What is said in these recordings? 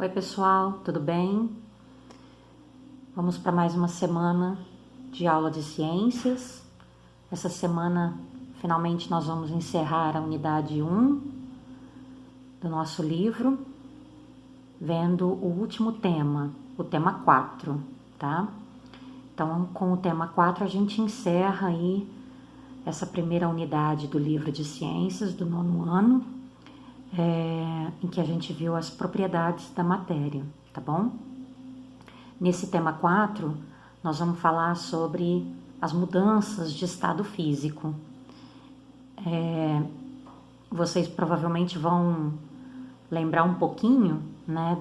Oi pessoal, tudo bem? Vamos para mais uma semana de aula de ciências. Essa semana, finalmente, nós vamos encerrar a unidade 1 do nosso livro, vendo o último tema, o tema 4, tá? Então, com o tema 4, a gente encerra aí essa primeira unidade do livro de ciências do 9º ano, em que a gente viu as propriedades da matéria, tá bom? Nesse tema 4, nós vamos falar sobre as mudanças de estado físico. Vocês provavelmente vão lembrar um pouquinho, né,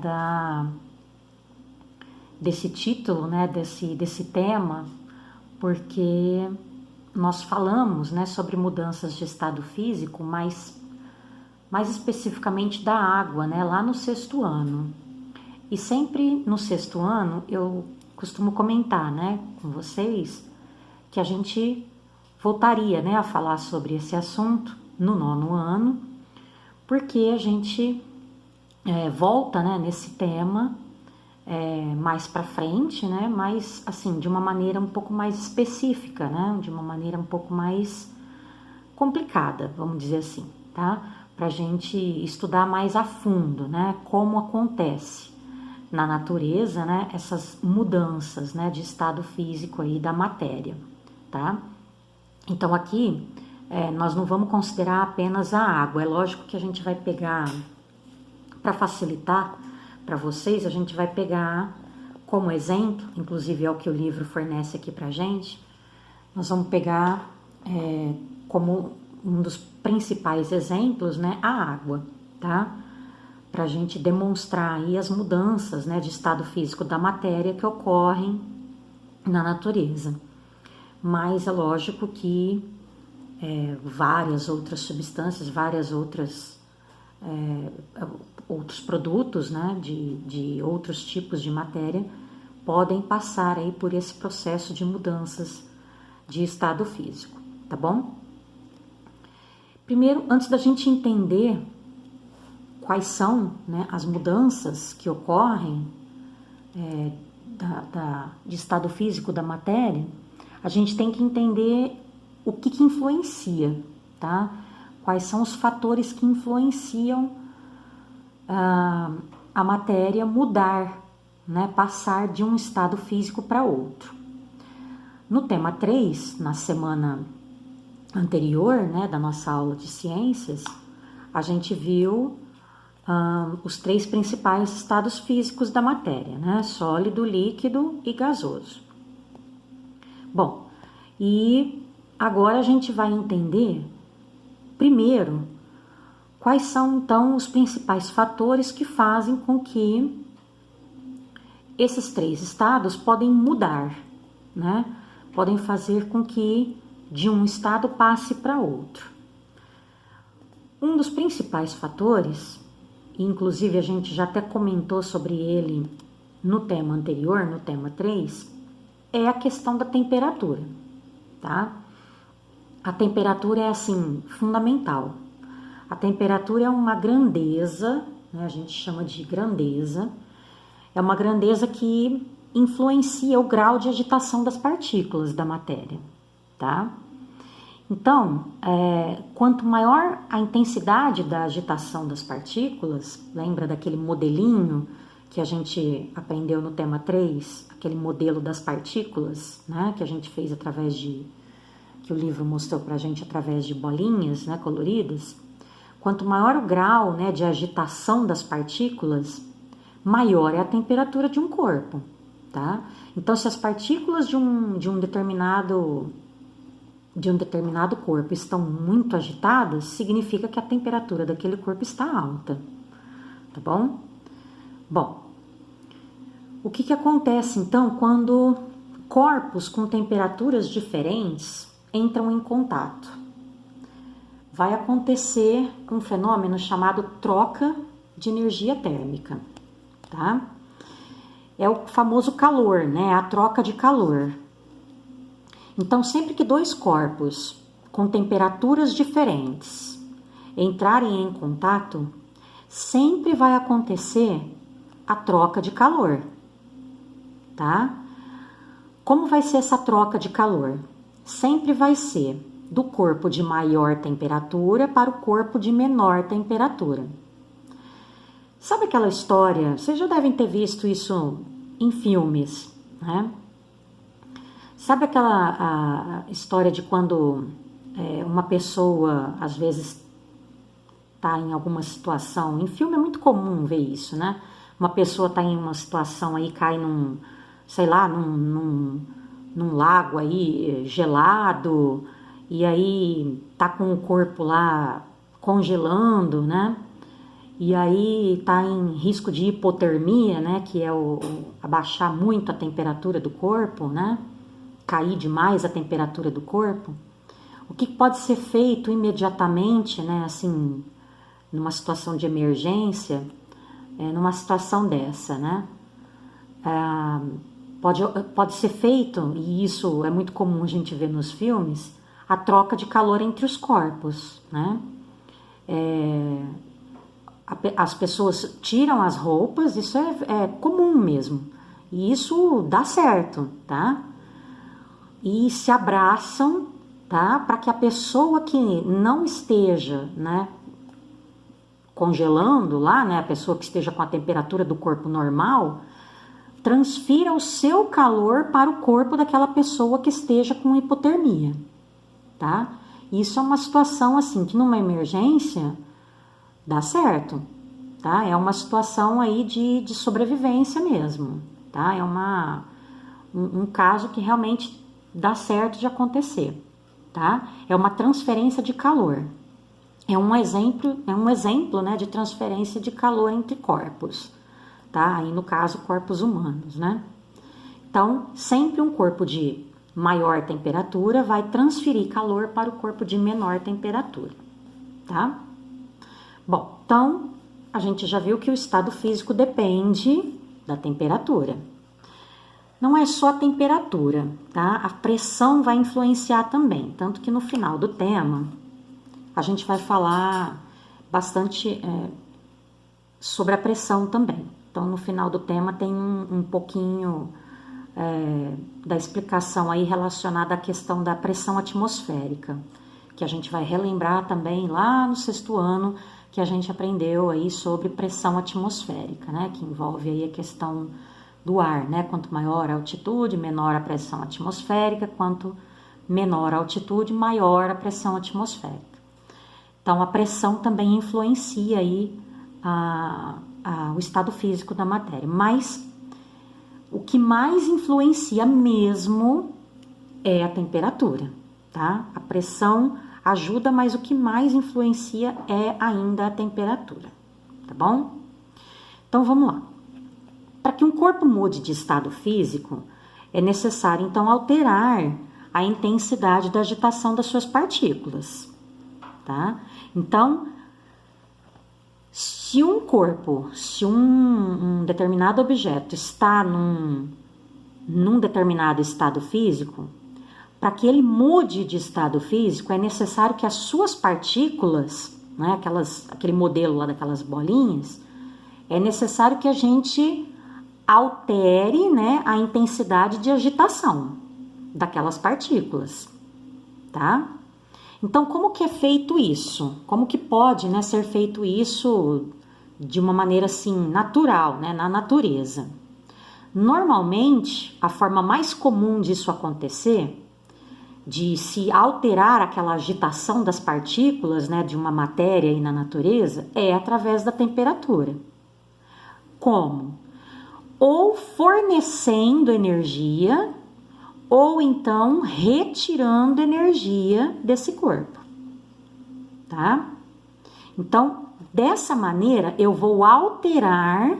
desse título, né, desse tema, porque nós falamos, né, sobre mudanças de estado físico, mais especificamente da água, né, lá no 6º ano. E sempre no 6º ano eu costumo comentar, né, com vocês que a gente voltaria, né, a falar sobre esse assunto no 9º ano, porque a gente volta, né, nesse tema mais para frente, né, mas assim de uma maneira um pouco mais específica, né, de uma maneira um pouco mais complicada, vamos dizer assim, tá? Para a gente estudar mais a fundo, né, como acontece na natureza, né, essas mudanças, né, de estado físico aí da matéria, tá? Então aqui nós não vamos considerar apenas a água. É lógico que a gente vai pegar, para facilitar para vocês, a gente vai pegar como exemplo, inclusive é o que o livro fornece aqui pra gente, nós vamos pegar como um dos principais exemplos, né, a água, tá? Para a gente demonstrar aí as mudanças, né, de estado físico da matéria que ocorrem na natureza. Mas é lógico que várias outras substâncias, outros produtos, né, de outros tipos de matéria podem passar aí por esse processo de mudanças de estado físico, tá bom? Primeiro, antes da gente entender quais são, né, as mudanças que ocorrem de estado físico da matéria, a gente tem que entender o que influencia, tá? Quais são os fatores que influenciam a matéria mudar, né, passar de um estado físico para outro. No tema 3, na semana anterior, né, da nossa aula de ciências, a gente viu os 3 principais estados físicos da matéria, né, sólido, líquido e gasoso. Bom, e agora a gente vai entender, primeiro, quais são então os principais fatores que fazem com que esses 3 estados podem mudar, né, podem fazer com que de um estado passe para outro. Um dos principais fatores, inclusive a gente já até comentou sobre ele no tema anterior, no tema 3, é a questão da temperatura, tá? A temperatura é, assim, fundamental. A temperatura é uma grandeza, né, a gente chama de grandeza, é uma grandeza que influencia o grau de agitação das partículas da matéria, tá? Então, quanto maior a intensidade da agitação das partículas, lembra daquele modelinho que a gente aprendeu no tema 3, aquele modelo das partículas, né, que a gente fez que o livro mostrou pra gente através de bolinhas, né, coloridas? Quanto maior o grau, né, de agitação das partículas, maior é a temperatura de um corpo, tá? Então, se as partículas de um determinado corpo estão muito agitadas, significa que a temperatura daquele corpo está alta, tá bom? Bom, o que acontece então quando corpos com temperaturas diferentes entram em contato? Vai acontecer um fenômeno chamado troca de energia térmica, tá? É o famoso calor, né? A troca de calor. Então, sempre que 2 corpos com temperaturas diferentes entrarem em contato, sempre vai acontecer a troca de calor, tá? Como vai ser essa troca de calor? Sempre vai ser do corpo de maior temperatura para o corpo de menor temperatura. Sabe aquela história? Vocês já devem ter visto isso em filmes, né? Sabe aquela história de quando uma pessoa, às vezes, está em alguma situação, em filme é muito comum ver isso, né? Uma pessoa está em uma situação aí, cai num, sei lá, num lago aí gelado, e aí tá com o corpo lá congelando, né? E aí tá em risco de hipotermia, né? Que é abaixar muito a temperatura do corpo, né? Cair demais a temperatura do corpo. O que pode ser feito imediatamente, né? Assim, numa situação de emergência, numa situação dessa, né? Pode ser feito, e isso é muito comum a gente ver nos filmes, a troca de calor entre os corpos, né? As pessoas tiram as roupas, isso é comum mesmo, e isso dá certo, tá? E se abraçam, tá? Para que a pessoa que não esteja, né, congelando lá, né, a pessoa que esteja com a temperatura do corpo normal, transfira o seu calor para o corpo daquela pessoa que esteja com hipotermia, tá? Isso é uma situação assim que numa emergência dá certo, tá? É uma situação aí de sobrevivência mesmo, tá? É um caso que realmente dá certo de acontecer, tá? É uma transferência de calor. É um exemplo, né, de transferência de calor entre corpos, tá? Aí no caso, corpos humanos, né? Então, sempre um corpo de maior temperatura vai transferir calor para o corpo de menor temperatura, tá? Bom, então, a gente já viu que o estado físico depende da temperatura. Não é só a temperatura, tá? A pressão vai influenciar também, tanto que no final do tema a gente vai falar bastante sobre a pressão também. Então, no final do tema tem um pouquinho da explicação aí relacionada à questão da pressão atmosférica, que a gente vai relembrar também lá no 6º ano, que a gente aprendeu aí sobre pressão atmosférica, né? Que envolve aí a questão do ar, né? Quanto maior a altitude, menor a pressão atmosférica, quanto menor a altitude, maior a pressão atmosférica. Então, a pressão também influencia aí o estado físico da matéria, mas o que mais influencia mesmo é a temperatura, tá? A pressão ajuda, mas o que mais influencia é ainda a temperatura, tá bom? Então, vamos lá. Para que um corpo mude de estado físico, é necessário, então, alterar a intensidade da agitação das suas partículas, tá? Então, se um determinado objeto está num determinado estado físico, para que ele mude de estado físico, é necessário que as suas partículas, né, aquele modelo lá daquelas bolinhas, é necessário que a gente altere, né, a intensidade de agitação daquelas partículas, tá? Então, como que é feito isso? Como que pode, né, ser feito isso de uma maneira assim natural, né, na natureza? Normalmente, a forma mais comum disso acontecer, de se alterar aquela agitação das partículas, né, de uma matéria aí na natureza, é através da temperatura. Como? Ou fornecendo energia, ou então retirando energia desse corpo, tá? Então, dessa maneira, eu vou alterar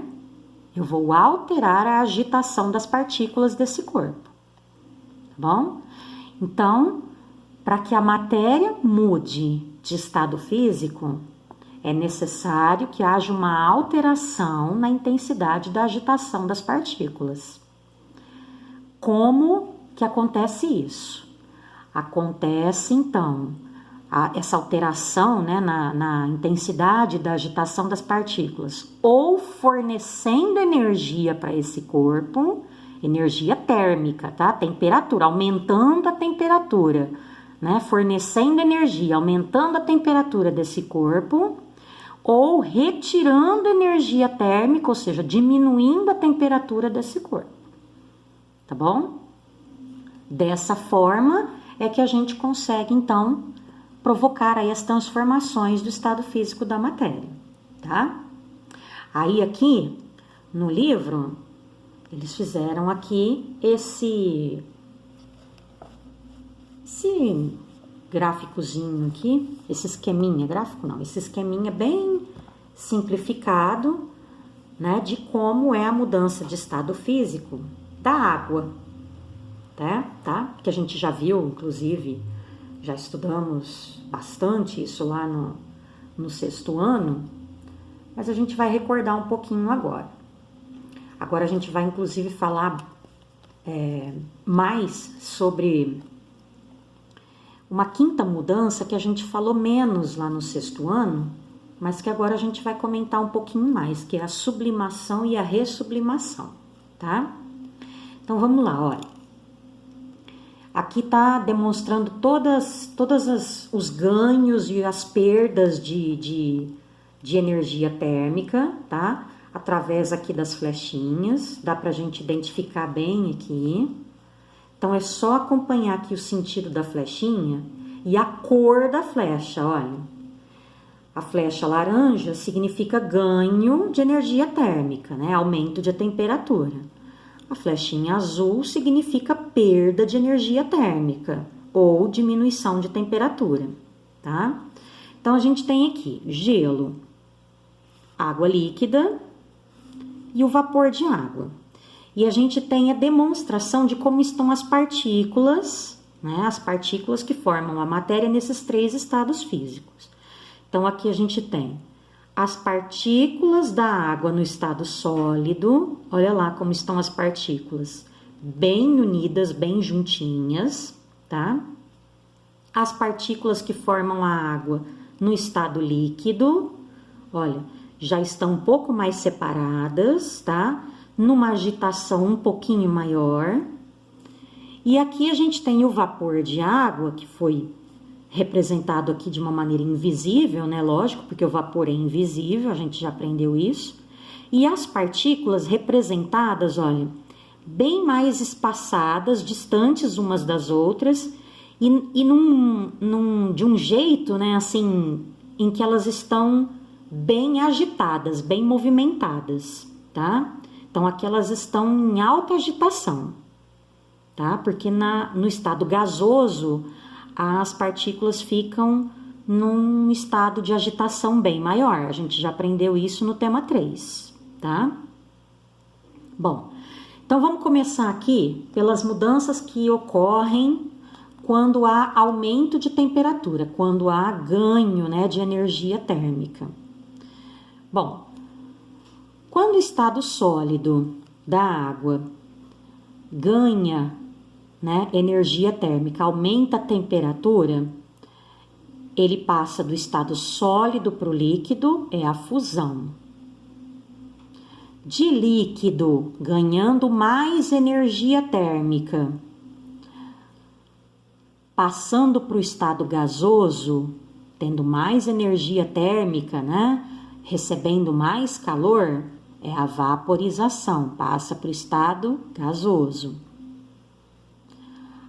a agitação das partículas desse corpo, tá bom? Então, para que a matéria mude de estado físico, é necessário que haja uma alteração na intensidade da agitação das partículas. Como que acontece isso? Acontece, então, essa alteração, né, na intensidade da agitação das partículas, ou fornecendo energia para esse corpo, energia térmica, tá? Temperatura, aumentando a temperatura, né? Fornecendo energia, aumentando a temperatura desse corpo, ou retirando energia térmica, ou seja, diminuindo a temperatura desse corpo, tá bom? Dessa forma é que a gente consegue, então, provocar aí as transformações do estado físico da matéria, tá? Aí aqui, no livro, eles fizeram aqui esse gráficozinho aqui, esse esqueminha, gráfico não, esse esqueminha bem simplificado, né, de como é a mudança de estado físico da água, tá? Que a gente já viu, inclusive, já estudamos bastante isso lá no sexto ano, mas a gente vai recordar um pouquinho agora. Agora a gente vai, inclusive, falar mais sobre uma quinta mudança que a gente falou menos lá no sexto ano, mas que agora a gente vai comentar um pouquinho mais, que é a sublimação e a ressublimação, tá? Então vamos lá, olha. Aqui tá demonstrando todos os ganhos e as perdas de energia térmica, tá? Através aqui das flechinhas, dá pra gente identificar bem aqui. Então, é só acompanhar aqui o sentido da flechinha e a cor da flecha, olha. A flecha laranja significa ganho de energia térmica, né? Aumento de temperatura. A flechinha azul significa perda de energia térmica ou diminuição de temperatura, tá? Então, a gente tem aqui gelo, água líquida e o vapor de água. E a gente tem a demonstração de como estão as partículas, né? As partículas que formam a matéria nesses três estados físicos. Então, aqui a gente tem as partículas da água no estado sólido. Olha lá como estão as partículas, bem unidas, bem juntinhas, tá? As partículas que formam a água no estado líquido, olha, já estão um pouco mais separadas, tá? Numa agitação um pouquinho maior. E aqui a gente tem o vapor de água, que foi representado aqui de uma maneira invisível, né? Lógico, porque o vapor é invisível, a gente já aprendeu isso. E as partículas representadas, olha, bem mais espaçadas, distantes umas das outras, e de um jeito, né, assim, em que elas estão bem agitadas, bem movimentadas, tá? Então, aqui elas estão em alta agitação, tá? Porque no estado gasoso, as partículas ficam num estado de agitação bem maior. A gente já aprendeu isso no tema 3, tá? Bom, então vamos começar aqui pelas mudanças que ocorrem quando há aumento de temperatura, quando há ganho, né, de energia térmica. Bom, quando o estado sólido da água ganha, né, energia térmica, aumenta a temperatura, ele passa do estado sólido para o líquido, é a fusão. De líquido, ganhando mais energia térmica, passando para o estado gasoso, tendo mais energia térmica, né, recebendo mais calor, é a vaporização, passa para o estado gasoso.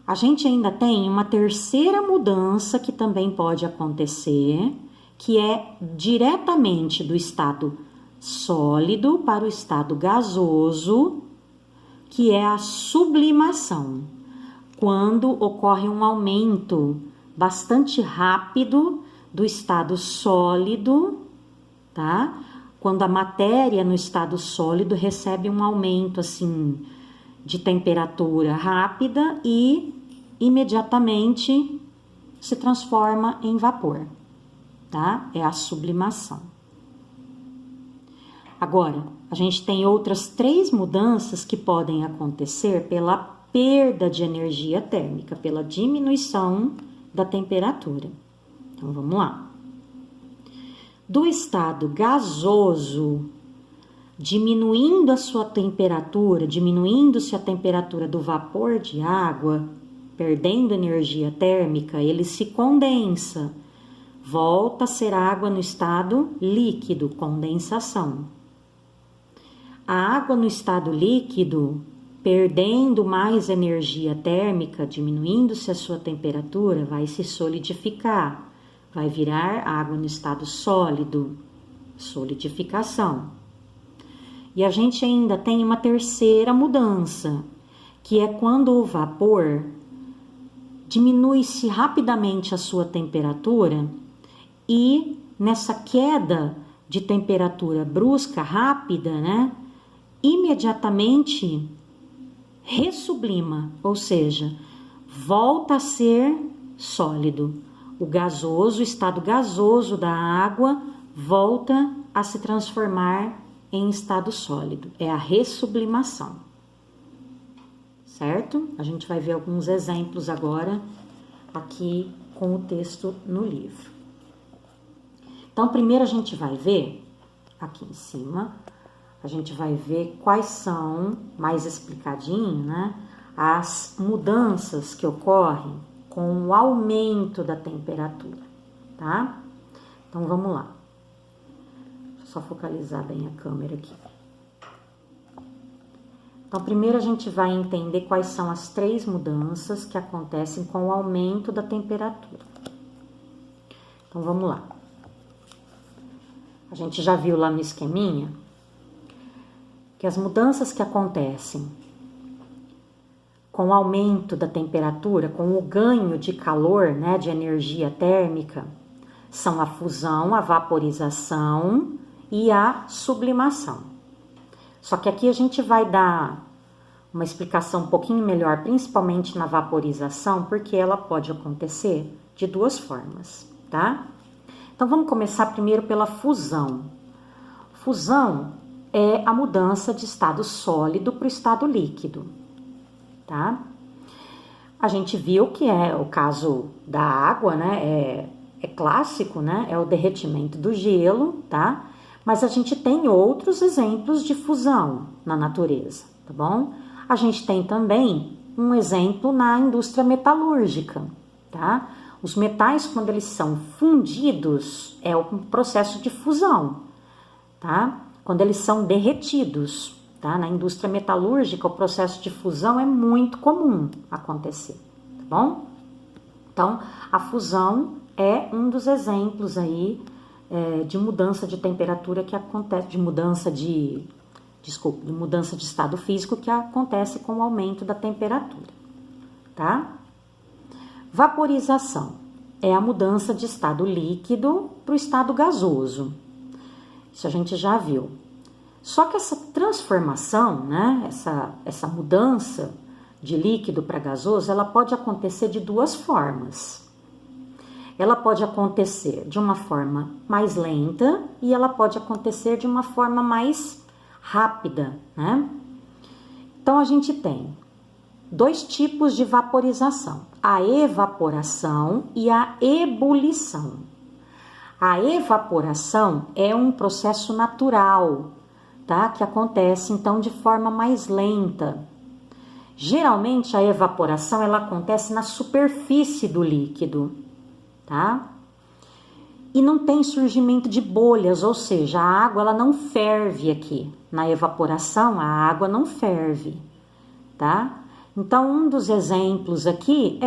A gente ainda tem uma terceira mudança que também pode acontecer, que é diretamente do estado sólido para o estado gasoso, que é a sublimação, quando ocorre um aumento bastante rápido do estado sólido, tá? Quando a matéria no estado sólido recebe um aumento assim de temperatura rápida e imediatamente se transforma em vapor, tá? É a sublimação. Agora, a gente tem outras 3 mudanças que podem acontecer pela perda de energia térmica, pela diminuição da temperatura. Então, vamos lá. Do estado gasoso, diminuindo-se a temperatura do vapor de água, perdendo energia térmica, ele se condensa, volta a ser água no estado líquido, condensação. A água no estado líquido, perdendo mais energia térmica, diminuindo-se a sua temperatura, vai se solidificar, vai virar água no estado sólido, solidificação. E a gente ainda tem uma terceira mudança, que é quando o vapor diminui-se rapidamente a sua temperatura e nessa queda de temperatura brusca, rápida, né, imediatamente ressublima, ou seja, volta a ser sólido. O estado gasoso da água volta a se transformar em estado sólido. É a ressublimação. Certo? A gente vai ver alguns exemplos agora aqui com o texto no livro. Então, primeiro a gente vai ver, aqui em cima, a gente vai ver quais são, mais explicadinho, né, as mudanças que ocorrem com o aumento da temperatura, tá? Então, vamos lá. Deixa eu só focalizar bem a câmera aqui. Então, primeiro a gente vai entender quais são as 3 mudanças que acontecem com o aumento da temperatura. Então, vamos lá. A gente já viu lá no esqueminha que as mudanças que acontecem com o aumento da temperatura, com o ganho de calor, né, de energia térmica, são a fusão, a vaporização e a sublimação. Só que aqui a gente vai dar uma explicação um pouquinho melhor, principalmente na vaporização, porque ela pode acontecer de 2 formas, tá? Então, vamos começar primeiro pela fusão. Fusão é a mudança de estado sólido para o estado líquido, tá? A gente viu que é o caso da água, né? É clássico, né? É o derretimento do gelo, tá? Mas a gente tem outros exemplos de fusão na natureza, tá bom? A gente tem também um exemplo na indústria metalúrgica, tá? Os metais, quando eles são fundidos, é um processo de fusão, tá? Quando eles são derretidos, tá? Na indústria metalúrgica, o processo de fusão é muito comum acontecer, tá bom? Então, a fusão é um dos exemplos aí de mudança de temperatura que acontece, de mudança de estado físico que acontece com o aumento da temperatura, tá? Vaporização é a mudança de estado líquido para o estado gasoso. Isso a gente já viu. Só que essa transformação, né, essa mudança de líquido para gasoso, ela pode acontecer de 2 formas. Ela pode acontecer de uma forma mais lenta e ela pode acontecer de uma forma mais rápida, né? Então, a gente tem 2 tipos de vaporização, a evaporação e a ebulição. A evaporação é um processo natural, tá? Que acontece, então, de forma mais lenta. Geralmente, a evaporação, ela acontece na superfície do líquido, tá? E não tem surgimento de bolhas, ou seja, a água ela não ferve aqui. Na evaporação, a água não ferve, tá? Então, um dos exemplos aqui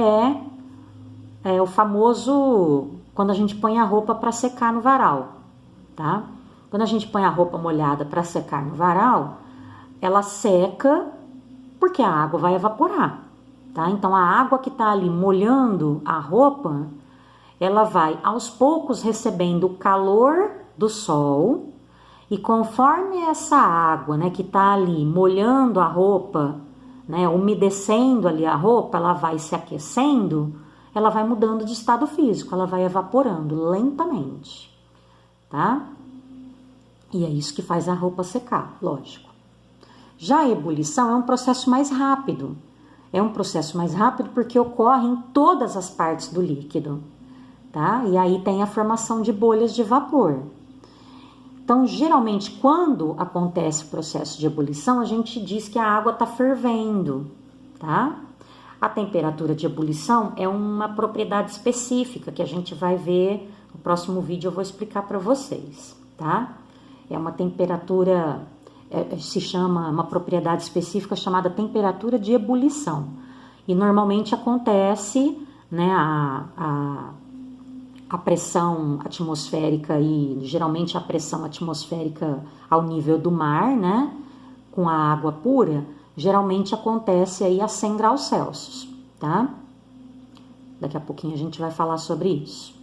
é o famoso quando a gente põe a roupa para secar no varal, tá? Quando a gente põe a roupa molhada para secar no varal, ela seca porque a água vai evaporar, tá? Então, a água que tá ali molhando a roupa, ela vai aos poucos recebendo o calor do sol e conforme essa água, né, que tá ali molhando a roupa, né, umedecendo ali a roupa, ela vai se aquecendo, ela vai mudando de estado físico, ela vai evaporando lentamente, tá? E é isso que faz a roupa secar, lógico. Já a ebulição é um processo mais rápido. É um processo mais rápido porque ocorre em todas as partes do líquido, tá? E aí tem a formação de bolhas de vapor. Então, geralmente, quando acontece o processo de ebulição, a gente diz que a água está fervendo, tá? A temperatura de ebulição é uma propriedade específica que a gente vai ver no próximo vídeo, eu vou explicar para vocês, tá? É uma temperatura, se chama, uma propriedade específica chamada temperatura de ebulição. E normalmente acontece, né, a pressão atmosférica e geralmente a pressão atmosférica ao nível do mar, né, com a água pura, geralmente acontece aí a 100 graus Celsius, tá? Daqui a pouquinho a gente vai falar sobre isso.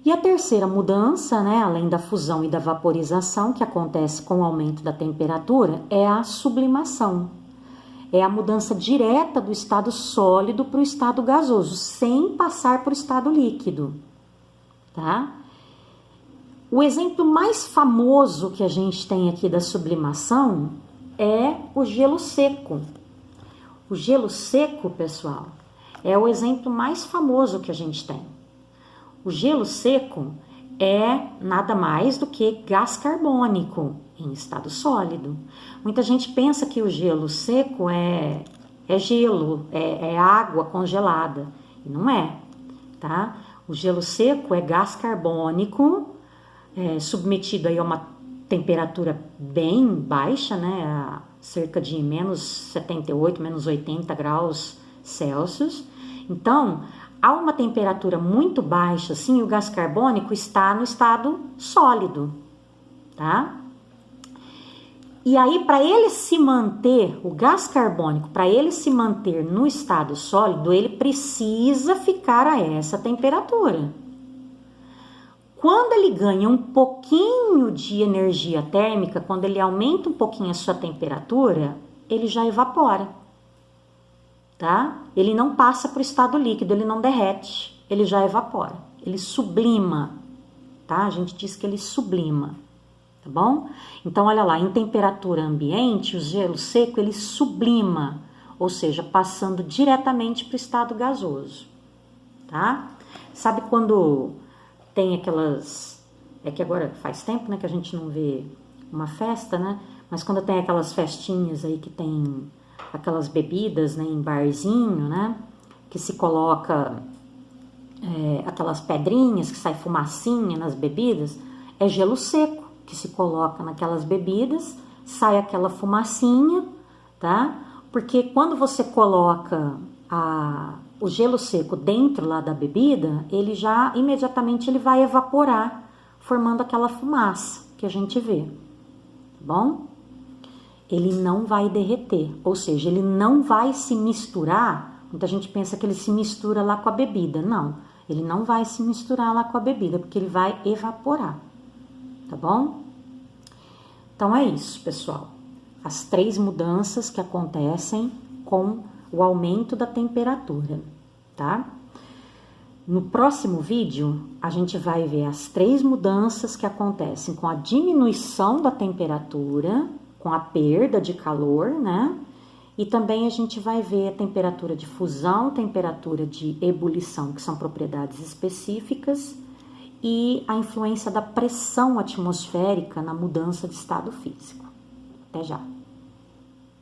E a terceira mudança, né, além da fusão e da vaporização, que acontece com o aumento da temperatura, é a sublimação. É a mudança direta do estado sólido para o estado gasoso, sem passar por estado líquido, tá? O exemplo mais famoso que a gente tem aqui da sublimação é o gelo seco. O gelo seco, pessoal, é o exemplo mais famoso que a gente tem. O gelo seco é nada mais do que gás carbônico em estado sólido. Muita gente pensa que o gelo seco é gelo, é água congelada. E não é, tá? O gelo seco é gás carbônico, submetido aí a uma temperatura bem baixa, né? A cerca de menos 78, menos 80 graus Celsius. Então, a uma temperatura muito baixa, assim, o gás carbônico está no estado sólido, tá? E aí, para ele se manter, o gás carbônico, para ele se manter no estado sólido, ele precisa ficar a essa temperatura. Quando ele ganha um pouquinho de energia térmica, quando ele aumenta um pouquinho a sua temperatura, ele já evapora, tá? Ele não passa para o estado líquido, ele não derrete, ele já evapora, ele sublima, tá? A gente diz que ele sublima. Tá bom? Então, olha lá, em temperatura ambiente, o gelo seco, ele sublima, ou seja, passando diretamente para o estado gasoso, tá? Sabe quando tem aquelas... É que agora faz tempo, né, que a gente não vê uma festa, né? Mas quando tem aquelas festinhas aí que tem aquelas bebidas, né, em barzinho, né? Que se coloca aquelas pedrinhas, que sai fumacinha nas bebidas, é gelo seco que se coloca naquelas bebidas, sai aquela fumacinha, tá? Porque quando você coloca o gelo seco dentro lá da bebida, ele já imediatamente ele vai evaporar, formando aquela fumaça que a gente vê, tá bom? Ele não vai derreter, ou seja, ele não vai se misturar. Muita gente pensa que ele se mistura lá com a bebida, não. Ele não vai se misturar lá com a bebida, porque ele vai evaporar. Tá bom? Então é isso, pessoal. As 3 mudanças que acontecem com o aumento da temperatura, tá? No próximo vídeo, a gente vai ver as 3 mudanças que acontecem com a diminuição da temperatura, com a perda de calor, né? E também a gente vai ver a temperatura de fusão, temperatura de ebulição, que são propriedades específicas, e a influência da pressão atmosférica na mudança de estado físico. Até já!